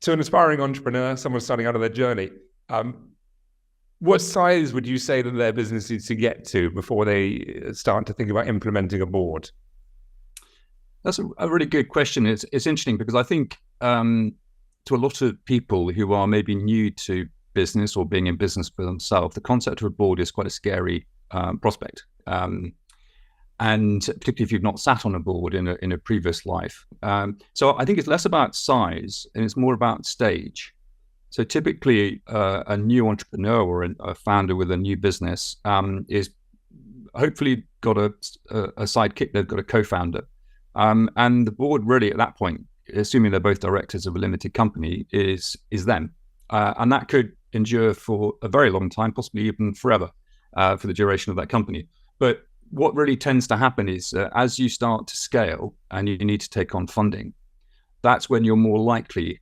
to an aspiring entrepreneur, someone starting out on their journey, what size would you say that their business needs to get to before they start to think about implementing a board? That's a really good question. It's interesting because I think to a lot of people who are maybe new to business or being in business for themselves, the concept of a board is quite a scary prospect. And particularly if you've not sat on a board in a previous life. So I think it's less about size and it's more about stage. So typically a new entrepreneur or a founder with a new business is hopefully got a sidekick, they've got a co-founder. And the board really at that point, assuming they're both directors of a limited company, is them. And that could endure for a very long time, possibly even forever for the duration of that company. But what really tends to happen is as you start to scale and you need to take on funding, that's when you're more likely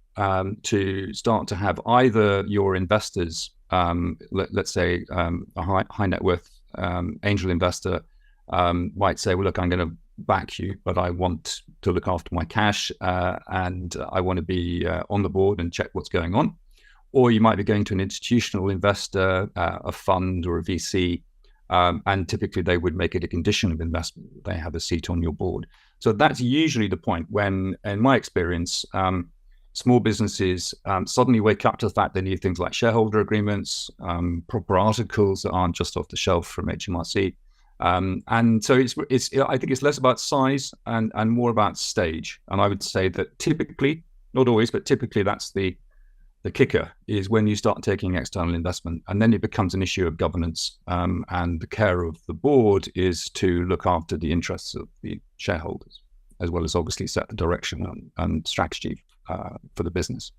to start to have either your investors, let's say a high net worth angel investor might say, well, look, I'm going to back you, but I want to look after my cash and I want to be on the board and check what's going on. Or you might be going to an institutional investor, a fund or a VC, and typically they would make it a condition of investment that they have a seat on your board. So that's usually the point when, in my experience, small businesses suddenly wake up to the fact they need things like shareholder agreements, proper articles that aren't just off the shelf from HMRC. And so I think it's less about size and more about stage. And I would say that typically, not always, but typically that's the kicker is when you start taking external investment, and then it becomes an issue of governance. And the care of the board is to look after the interests of the shareholders, as well as obviously set the direction and strategy for the business.